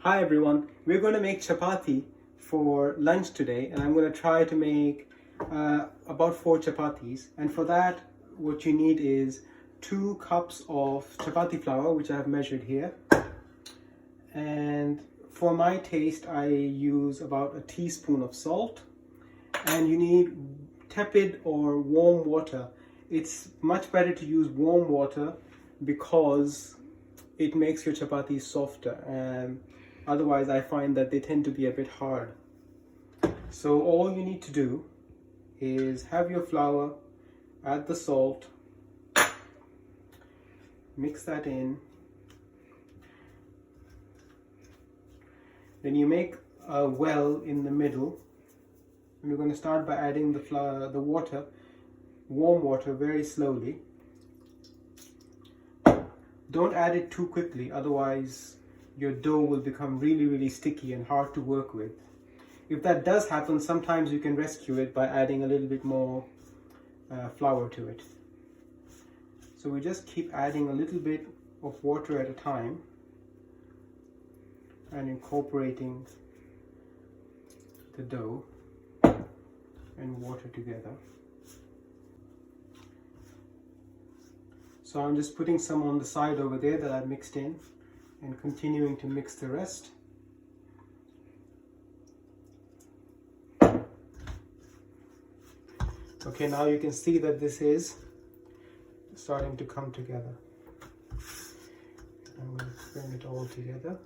Hi everyone, we're going to make chapatti for lunch today, and I'm going to try to make about 4 chapatis. And for that, what you need is 2 cups of chapati flour, which I have measured here. And for my taste, I use about a teaspoon of salt. And you need tepid or warm water. It's much better to use warm water because it makes your chapatis softer, and otherwise I find that they tend to be a bit hard. So all you need to do is have your flour, add the salt, mix that in, then you make a well in the middle, and we're going to start by adding the water, warm water, very slowly. Don't add it too quickly, otherwise your dough will become really sticky and hard to work with. If that does happen, sometimes you can rescue it by adding a little bit more flour to it. So we just keep adding a little bit of water at a time and incorporating the dough and water together. So I'm just putting some on the side over there that I've mixed in and continuing to mix the rest. Okay, now you can see that this is starting to come together. I'm going to bring it all together.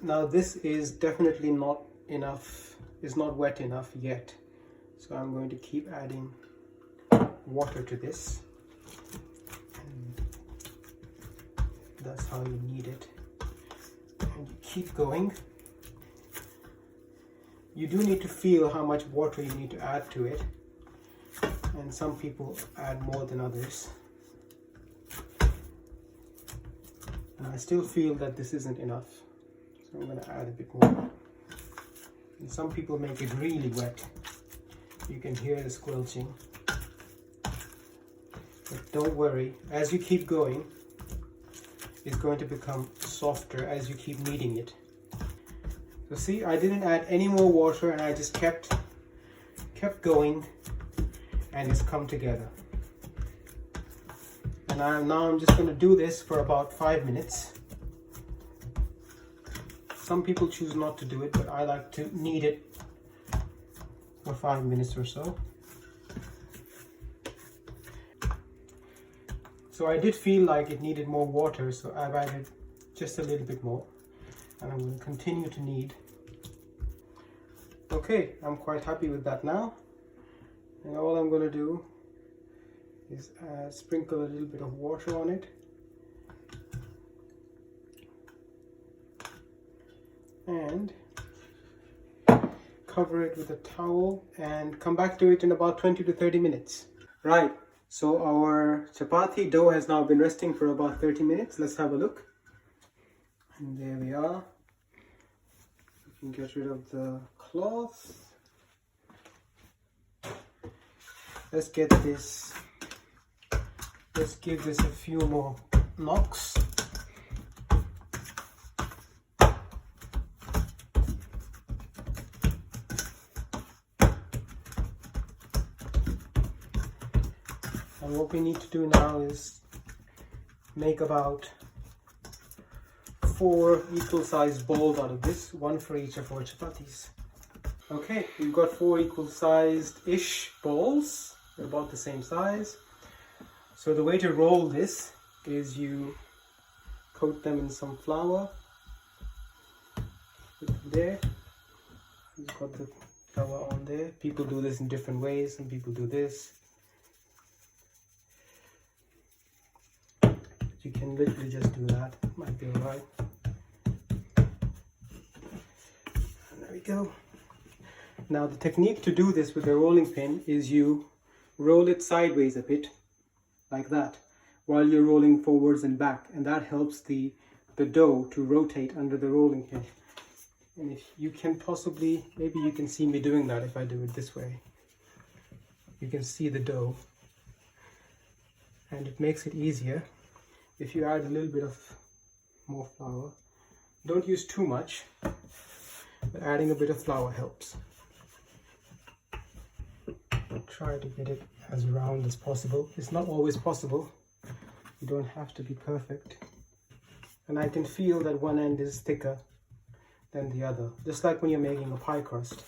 Now this is definitely not enough, is not wet enough yet. So I'm going to keep adding water to this, and that's how you knead it, and you keep going. You do need to feel how much water you need to add to it, and some people add more than others, and I still feel that this isn't enough, so I'm going to add a bit more. And some people make it really wet, you can hear the squelching. But don't worry, as you keep going, it's going to become softer as you keep kneading it. So see, I didn't add any more water, and I just kept going, and it's come together. And now I'm just going to do this for about 5 minutes. Some people choose not to do it, but I like to knead it for 5 minutes or so. So I did feel like it needed more water, so I've added just a little bit more, and I'm going to continue to knead. Okay, I'm quite happy with that now, and all I'm going to do is sprinkle a little bit of water on it, and cover it with a towel and come back to it in about 20 to 30 minutes. Right. So our chapati dough has now been resting for about 30 minutes. Let's have a look. And there we are. We can get rid of the cloth. Let's give this a few more knocks. And what we need to do now is make about 4 equal sized balls out of this, one for each of our chapatis. Okay, we've got 4 equal sized-ish balls, they're about the same size. So the way to roll this is you coat them in some flour. Put them there. You've got the tawa on there. People do this in different ways. Some people do this. You can literally just do that, might be alright. There we go. Now the technique to do this with the rolling pin is you roll it sideways a bit, like that, while you're rolling forwards and back, and that helps the dough to rotate under the rolling pin. And if you can possibly, maybe you can see me doing that if I do it this way. You can see the dough, and it makes it easier if you add a little bit of more flour. Don't use too much, but adding a bit of flour helps. Try to get it as round as possible. It's not always possible. You don't have to be perfect. And I can feel that one end is thicker than the other, just like when you're making a pie crust.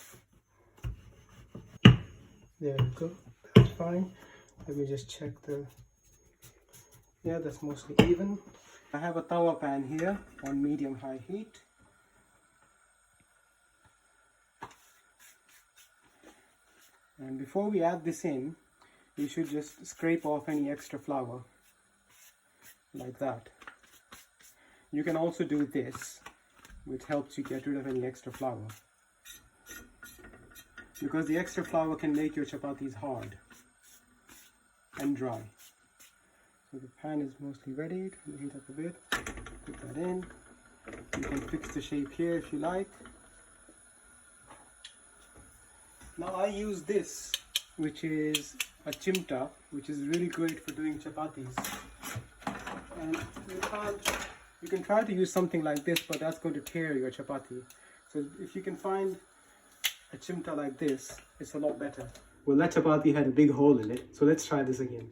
There we go, that's fine. Let me just check the, yeah, that's mostly even. I have a tawa pan here on medium-high heat. And before we add this in, you should just scrape off any extra flour, like that. You can also do this, which helps you get rid of any extra flour. Because the extra flour can make your chapatis hard and dry. So the pan is mostly ready. Turn the heat up a bit. Put that in. You can fix the shape here if you like. Now I use this, which is a chimta, which is really great for doing chapatis. And you can try to use something like this, but that's going to tear your chapati. So if you can find a chimta like this, it's a lot better. Well, that chapati had a big hole in it, so let's try this again.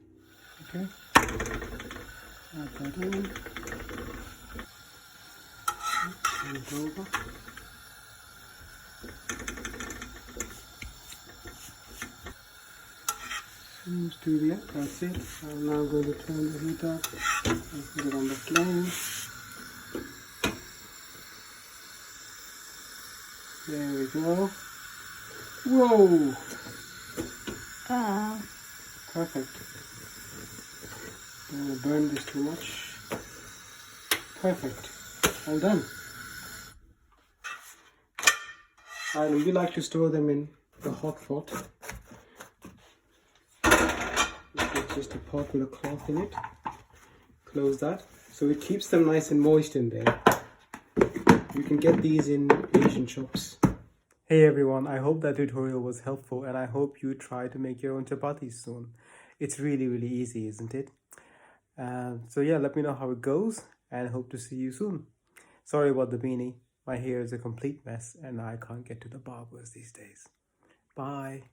Okay. Add that in. Turn it over. Seems to be it. That's it. I'm now going to turn the heat up and put it on the flame. There we go. Whoa! Perfect. Don't want to burn this too much. Perfect. All done. I really like to store them in the hot pot. It's just a pot with a cloth in it. Close that. So it keeps them nice and moist in there. You can get these in Asian shops. Hey everyone, I hope that tutorial was helpful and I hope you try to make your own chapatis soon. It's really easy, isn't it? So yeah, let me know how it goes and hope to see you soon. Sorry about the beanie. My hair is a complete mess and I can't get to the barbers these days. Bye.